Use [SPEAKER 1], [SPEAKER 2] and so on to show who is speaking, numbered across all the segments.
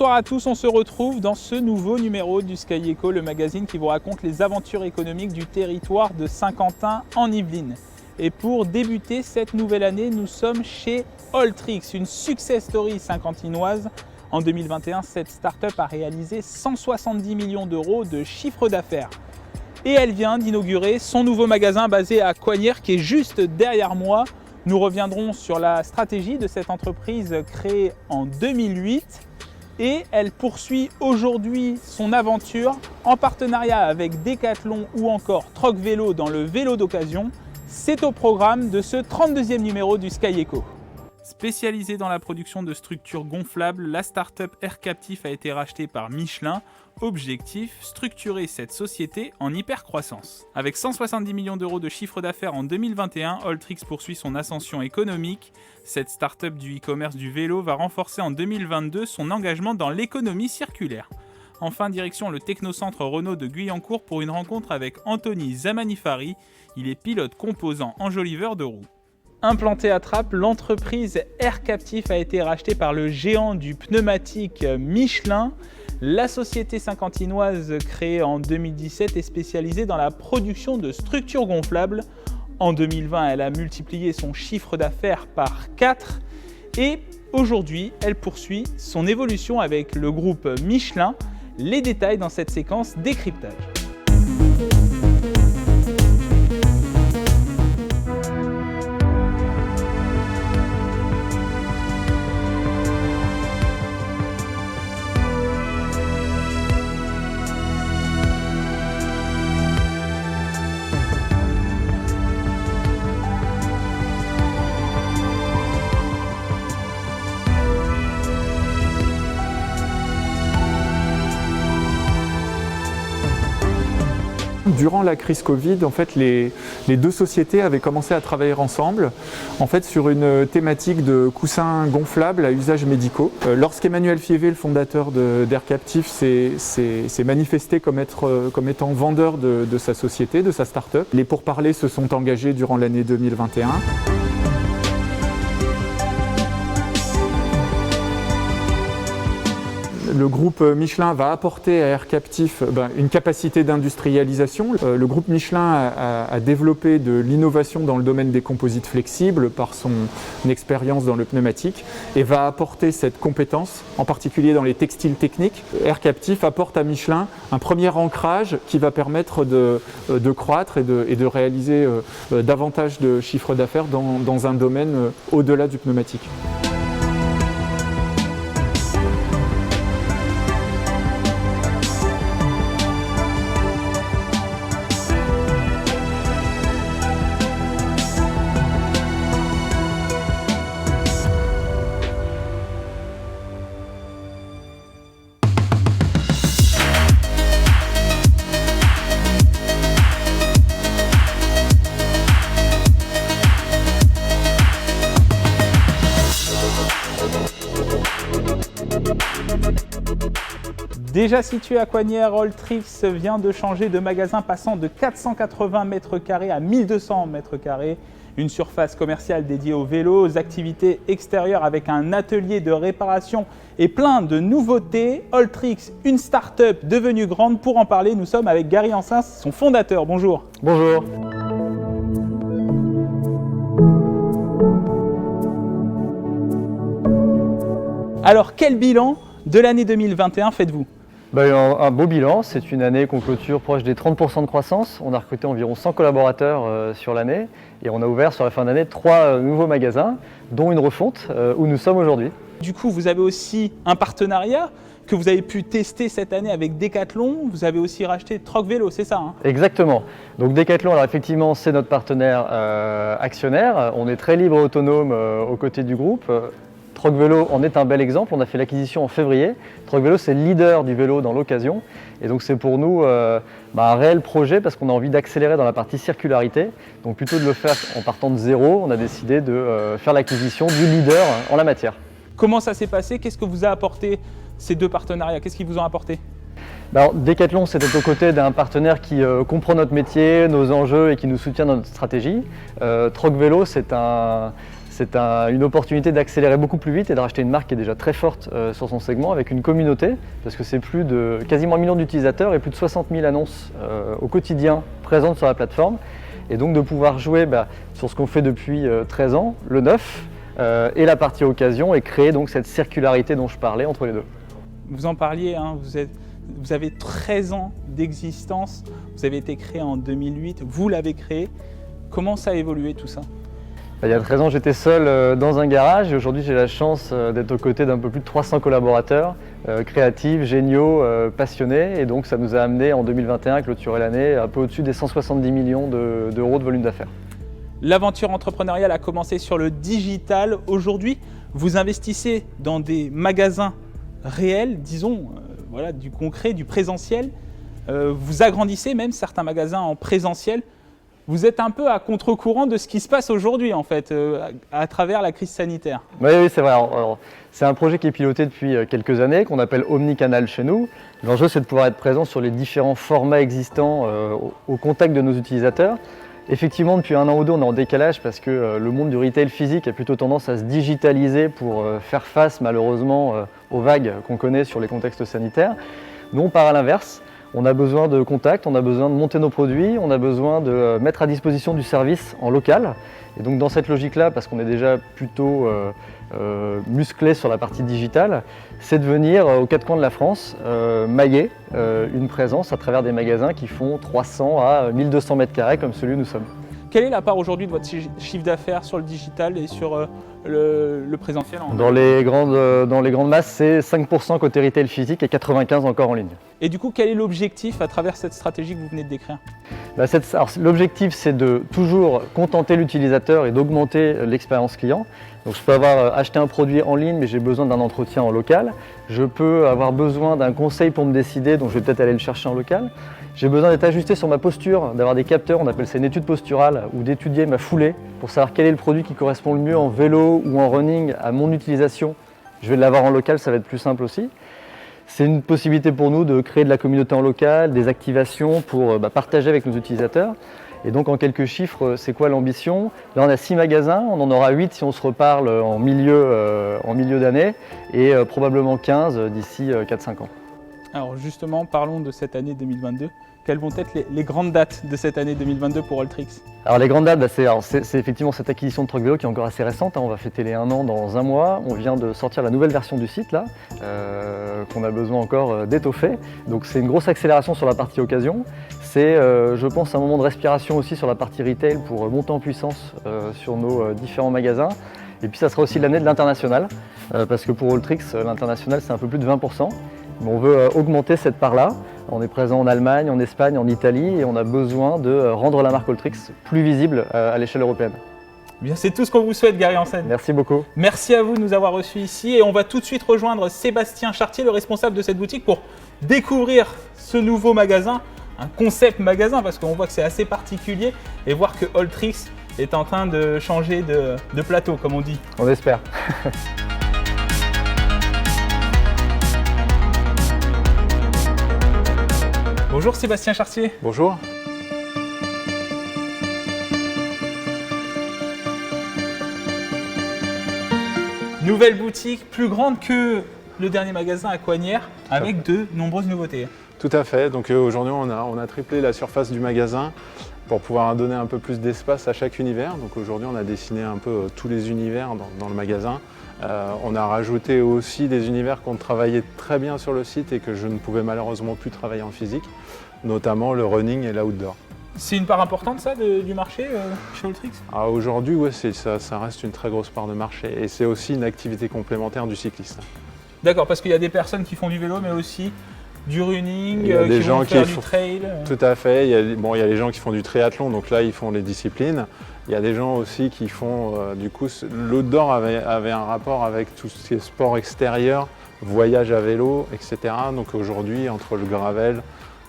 [SPEAKER 1] Bonsoir à tous, on se retrouve dans ce nouveau numéro du Sky Eco, le magazine qui vous raconte les aventures économiques du territoire de Saint-Quentin en Yvelines. Et pour débuter cette nouvelle année, nous sommes chez Alltrix, une success story saint-quentinoise. En 2021, cette start-up a réalisé 170 millions d'euros de chiffre d'affaires. Et elle vient d'inaugurer son nouveau magasin basé à Coignières qui est juste derrière moi. Nous reviendrons sur la stratégie de cette entreprise créée en 2008. Et elle poursuit aujourd'hui son aventure en partenariat avec Decathlon ou encore Troc Vélo dans le vélo d'occasion. C'est au programme de ce 32e numéro du Sky Eco. Spécialisée dans la production de structures gonflables, la start-up Aircaptif a été rachetée par Michelin. Objectif, structurer cette société en hypercroissance. Avec 170 millions d'euros de chiffre d'affaires en 2021, Alltrix poursuit son ascension économique. Cette start-up du e-commerce du vélo va renforcer en 2022 son engagement dans l'économie circulaire. Enfin, direction le technocentre Renault de Guyancourt pour une rencontre avec Anthony Zamanifari. Il est pilote composant enjoliveur de roues. Implantée à Trappes, l'entreprise Aircaptif a été rachetée par le géant du pneumatique Michelin. La société saint-quentinoise créée en 2017 est spécialisée dans la production de structures gonflables. En 2020, elle a multiplié son chiffre d'affaires par 4 et aujourd'hui, elle poursuit son évolution avec le groupe Michelin. Les détails dans cette séquence décryptage.
[SPEAKER 2] Durant la crise Covid, en fait, les deux sociétés avaient commencé à travailler ensemble en fait, sur une thématique de coussins gonflables à usages médicaux. Lorsqu'Emmanuel Fievé, le fondateur d'Aircaptif, s'est manifesté comme étant vendeur de sa société, de sa start-up, les pourparlers se sont engagés durant l'année 2021. Le groupe Michelin va apporter à Aircaptif une capacité d'industrialisation. Le groupe Michelin a développé de l'innovation dans le domaine des composites flexibles par son expérience dans le pneumatique et va apporter cette compétence, en particulier dans les textiles techniques. Aircaptif apporte à Michelin un premier ancrage qui va permettre de croître et de réaliser davantage de chiffre d'affaires dans un domaine au-delà du pneumatique.
[SPEAKER 1] Déjà situé à Coignières, Alltrix vient de changer de magasin passant de 480 m² à 1200 m². Une surface commerciale dédiée aux vélos, aux activités extérieures avec un atelier de réparation et plein de nouveautés. Alltrix, une start-up devenue grande. Pour en parler, nous sommes avec Gary Ansins, son fondateur. Bonjour.
[SPEAKER 3] Bonjour.
[SPEAKER 1] Alors, quel bilan de l'année 2021 faites-vous ?
[SPEAKER 3] Un beau bilan, c'est une année qu'on clôture proche des 30% de croissance. On a recruté environ 100 collaborateurs sur l'année et on a ouvert sur la fin d'année 3 nouveaux magasins, dont une refonte où nous sommes aujourd'hui.
[SPEAKER 1] Du coup, vous avez aussi un partenariat que vous avez pu tester cette année avec Decathlon. Vous avez aussi racheté Troc Vélo, c'est ça hein ?
[SPEAKER 3] Exactement. Donc Decathlon, alors effectivement, c'est notre partenaire actionnaire. On est très libre et autonome aux côtés du groupe. Troc Vélo en est un bel exemple, on a fait l'acquisition en février. Troc Vélo, c'est le leader du vélo dans l'occasion. Et donc c'est pour nous un réel projet parce qu'on a envie d'accélérer dans la partie circularité. Donc plutôt de le faire en partant de zéro, on a décidé de faire l'acquisition du leader en la matière.
[SPEAKER 1] Comment ça s'est passé ? Qu'est-ce que vous a apporté ces deux partenariats ? Qu'est-ce qu'ils vous ont apporté ?
[SPEAKER 3] Alors, Decathlon, c'était aux côtés d'un partenaire qui comprend notre métier, nos enjeux et qui nous soutient dans notre stratégie. Troc Vélo, c'est C'est une opportunité d'accélérer beaucoup plus vite et de racheter une marque qui est déjà très forte sur son segment avec une communauté, parce que c'est quasiment 1 million d'utilisateurs et plus de 60 000 annonces au quotidien présentes sur la plateforme. Et donc de pouvoir jouer sur ce qu'on fait depuis 13 ans, le neuf et la partie occasion, et créer donc cette circularité dont je parlais entre les deux.
[SPEAKER 1] Vous en parliez, hein, vous avez 13 ans d'existence, vous avez été créé en 2008, vous l'avez créé. Comment ça a évolué tout ça ?
[SPEAKER 3] Il y a 13 ans, j'étais seul dans un garage et aujourd'hui, j'ai la chance d'être aux côtés d'un peu plus de 300 collaborateurs créatifs, géniaux, passionnés. Et donc, ça nous a amené en 2021 à clôturer l'année un peu au-dessus des 170 millions d'euros de volume d'affaires.
[SPEAKER 1] L'aventure entrepreneuriale a commencé sur le digital. Aujourd'hui, vous investissez dans des magasins réels, disons, voilà, du concret, du présentiel. Vous agrandissez même certains magasins en présentiel. Vous êtes un peu à contre-courant de ce qui se passe aujourd'hui, en fait, à travers la crise sanitaire.
[SPEAKER 3] Oui, c'est vrai. Alors, c'est un projet qui est piloté depuis quelques années, qu'on appelle Omnicanal chez nous. L'enjeu, c'est de pouvoir être présent sur les différents formats existants au contact de nos utilisateurs. Effectivement, depuis 1 an ou 2, on est en décalage parce que le monde du retail physique a plutôt tendance à se digitaliser pour faire face, malheureusement, aux vagues qu'on connaît sur les contextes sanitaires. Nous, on part à l'inverse. On a besoin de contacts, on a besoin de monter nos produits, on a besoin de mettre à disposition du service en local. Et donc dans cette logique-là, parce qu'on est déjà plutôt musclé sur la partie digitale, c'est de venir aux 4 coins de la France mailler une présence à travers des magasins qui font 300 à 1200 mètres carrés comme celui où nous sommes.
[SPEAKER 1] Quelle est la part aujourd'hui de votre chiffre d'affaires sur le digital et sur le présentiel
[SPEAKER 3] Dans les grandes masses, c'est 5% côté retail physique et 95% encore en ligne.
[SPEAKER 1] Et du coup, quel est l'objectif à travers cette stratégie que vous venez de décrire ?
[SPEAKER 3] L'objectif, c'est de toujours contenter l'utilisateur et d'augmenter l'expérience client. Donc, je peux avoir acheté un produit en ligne, mais j'ai besoin d'un entretien en local. Je peux avoir besoin d'un conseil pour me décider, donc je vais peut-être aller le chercher en local. J'ai besoin d'être ajusté sur ma posture, d'avoir des capteurs, on appelle ça une étude posturale, ou d'étudier ma foulée pour savoir quel est le produit qui correspond le mieux en vélo ou en running à mon utilisation. Je vais l'avoir en local, ça va être plus simple aussi. C'est une possibilité pour nous de créer de la communauté en local, des activations pour partager avec nos utilisateurs. Et donc en quelques chiffres, c'est quoi l'ambition ? Là on a 6 magasins, on en aura 8 si on se reparle en milieu d'année et probablement 15 d'ici 4-5 ans.
[SPEAKER 1] Alors justement, parlons de cette année 2022. Quelles vont être les grandes dates de cette année 2022 pour Alltrix ?
[SPEAKER 3] Alors les grandes dates, c'est effectivement cette acquisition de Truckvélo qui est encore assez récente. On va fêter les 1 an dans 1 mois. On vient de sortir la nouvelle version du site là, qu'on a besoin encore d'étoffer. Donc c'est une grosse accélération sur la partie occasion. C'est, je pense, un moment de respiration aussi sur la partie retail pour monter en puissance sur nos différents magasins. Et puis ça sera aussi l'année de l'international, parce que pour Alltrix, l'international c'est un peu plus de 20%. Mais on veut augmenter cette part-là. On est présent en Allemagne, en Espagne, en Italie et on a besoin de rendre la marque Alltrix plus visible à l'échelle européenne.
[SPEAKER 1] Bien, c'est tout ce qu'on vous souhaite, Gary Hansen.
[SPEAKER 3] Merci beaucoup.
[SPEAKER 1] Merci à vous de nous avoir reçus ici et on va tout de suite rejoindre Sébastien Chartier, le responsable de cette boutique, pour découvrir ce nouveau magasin, un concept magasin parce qu'on voit que c'est assez particulier et voir que Alltrix est en train de changer de plateau, comme on dit.
[SPEAKER 3] On espère.
[SPEAKER 1] Bonjour Sébastien Chartier.
[SPEAKER 2] Bonjour.
[SPEAKER 1] Nouvelle boutique, plus grande que le dernier magasin à Coignères, avec de nombreuses nouveautés.
[SPEAKER 4] Tout à fait. Donc aujourd'hui, on a triplé la surface du magasin pour pouvoir donner un peu plus d'espace à chaque univers. Donc aujourd'hui, on a dessiné un peu tous les univers dans le magasin. On a rajouté aussi des univers qu'on travaillait très bien sur le site et que je ne pouvais malheureusement plus travailler en physique, notamment le running et l'outdoor.
[SPEAKER 1] C'est une part importante ça du marché chez Alltrix ?
[SPEAKER 4] Aujourd'hui, ouais, ça reste une très grosse part de marché et c'est aussi une activité complémentaire du cycliste.
[SPEAKER 1] D'accord, parce qu'il y a des personnes qui font du vélo mais aussi du running,
[SPEAKER 4] qui vont faire
[SPEAKER 1] du trail.
[SPEAKER 4] Tout à fait, il y a les gens qui font du triathlon, donc là ils font les disciplines. Il y a des gens aussi qui font, l'outdoor avait un rapport avec tout ce qui est sport extérieur, voyage à vélo, etc. Donc aujourd'hui, entre le gravel,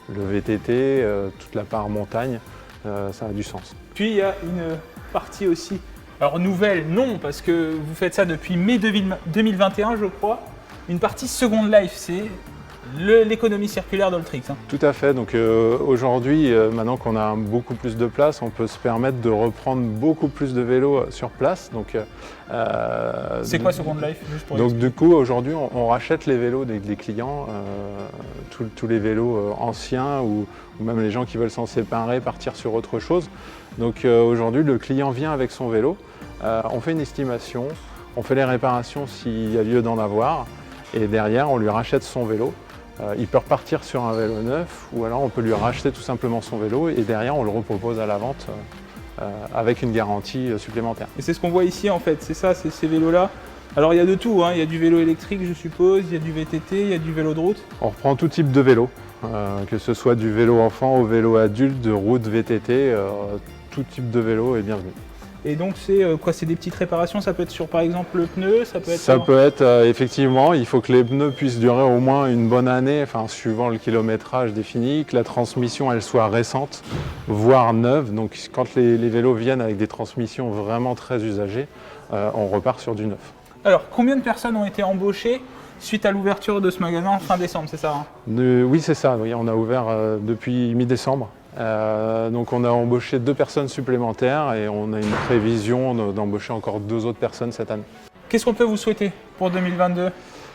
[SPEAKER 4] le VTT, toute la part montagne, ça a du sens.
[SPEAKER 1] Puis il y a une partie aussi, alors nouvelle, non, parce que vous faites ça depuis mai 2021, je crois, une partie Second Life, c'est l'économie circulaire d'Alltrix. Hein.
[SPEAKER 4] Tout à fait. Donc aujourd'hui, maintenant qu'on a beaucoup plus de place, on peut se permettre de reprendre beaucoup plus de vélos sur place. Donc,
[SPEAKER 1] c'est quoi Second Life juste pour
[SPEAKER 4] donc du coup, aujourd'hui, on rachète les vélos des clients, tous les vélos anciens ou même les gens qui veulent s'en séparer, partir sur autre chose. Donc aujourd'hui, le client vient avec son vélo, on fait une estimation, on fait les réparations s'il y a lieu d'en avoir et derrière, on lui rachète son vélo. Il peut repartir sur un vélo neuf ou alors on peut lui racheter tout simplement son vélo et derrière on le repropose à la vente avec une garantie supplémentaire.
[SPEAKER 1] Et c'est ce qu'on voit ici en fait, c'est ça, c'est ces vélos-là. Alors il y a de tout, hein. Il y a du vélo électrique je suppose, il y a du VTT, il y a du vélo de route.
[SPEAKER 4] On reprend tout type de vélo, que ce soit du vélo enfant au vélo adulte, de route, VTT, tout type de vélo est bienvenu.
[SPEAKER 1] Et donc c'est quoi? C'est des petites réparations, ça peut être sur par exemple le pneu, ça peut être...
[SPEAKER 4] Ça peut être effectivement, il faut que les pneus puissent durer au moins une bonne année, enfin suivant le kilométrage défini, que la transmission elle soit récente, voire neuve. Donc quand les vélos viennent avec des transmissions vraiment très usagées, on repart sur du neuf.
[SPEAKER 1] Alors combien de personnes ont été embauchées suite à l'ouverture de ce magasin fin décembre, c'est ça hein?
[SPEAKER 4] Oui c'est ça, oui, on a ouvert depuis mi-décembre. Donc on a embauché 2 personnes supplémentaires et on a une prévision d'embaucher encore 2 autres personnes cette année.
[SPEAKER 1] Qu'est-ce qu'on peut vous souhaiter pour 2022,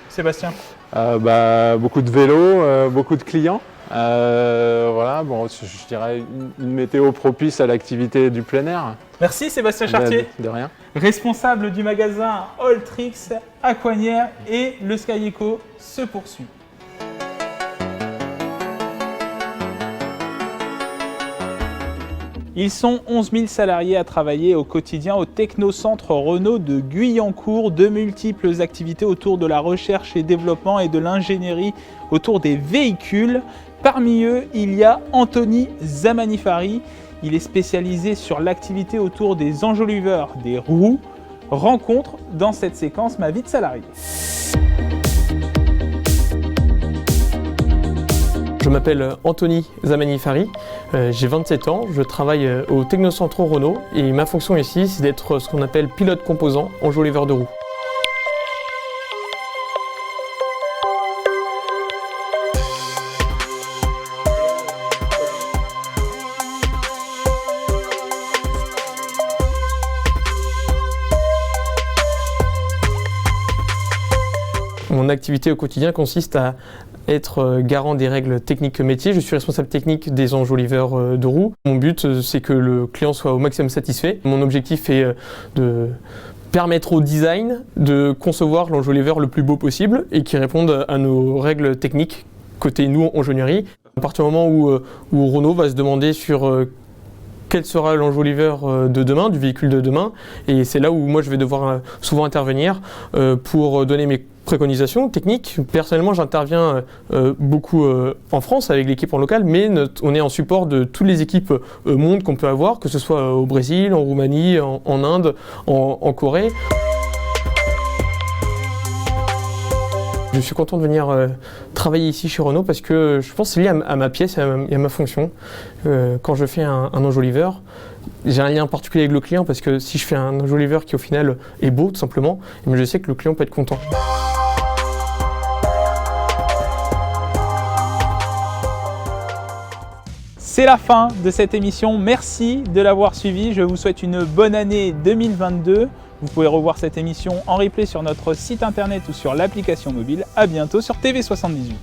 [SPEAKER 1] Sébastien?
[SPEAKER 4] Beaucoup de vélos, beaucoup de clients. Voilà, bon, je dirais une météo propice à l'activité du plein air.
[SPEAKER 1] Merci Sébastien Chartier,
[SPEAKER 4] De rien.
[SPEAKER 1] responsable du magasin Alltrix à Coignières et le SkyEco se poursuit. Ils sont 11 000 salariés à travailler au quotidien au Technocentre Renault de Guyancourt. De multiples activités autour de la recherche et développement et de l'ingénierie autour des véhicules. Parmi eux, il y a Anthony Zamanifari. Il est spécialisé sur l'activité autour des enjoliveurs des roues. Rencontre dans cette séquence Ma vie de salarié.
[SPEAKER 5] Je m'appelle Anthony Zamanifari, j'ai 27 ans, je travaille au Technocentre Renault et ma fonction ici c'est d'être ce qu'on appelle pilote composant enjoliveur de roues. Mon activité au quotidien consiste à être garant des règles techniques métiers. Je suis responsable technique des enjoliveurs de roues. Mon but, c'est que le client soit au maximum satisfait. Mon objectif est de permettre au design de concevoir l'enjoliveur le plus beau possible et qui réponde à nos règles techniques côté nous en ingénierie. À partir du moment où Renault va se demander sur quel sera l'enjoliveur de demain, du véhicule de demain, et c'est là où moi je vais devoir souvent intervenir pour donner mes préconisations techniques. Personnellement, j'interviens beaucoup en France avec l'équipe en local, mais on est en support de toutes les équipes monde qu'on peut avoir, que ce soit au Brésil, en Roumanie, en Inde, en Corée. Je suis content de venir travailler ici chez Renault parce que je pense que c'est lié à ma pièce et à ma fonction. Quand je fais un enjoliveur, j'ai un lien particulier avec le client parce que si je fais un enjoliveur qui au final est beau tout simplement, je sais que le client peut être content.
[SPEAKER 1] C'est la fin de cette émission, merci de l'avoir suivi, je vous souhaite une bonne année 2022. Vous pouvez revoir cette émission en replay sur notre site internet ou sur l'application mobile. À bientôt sur TV78.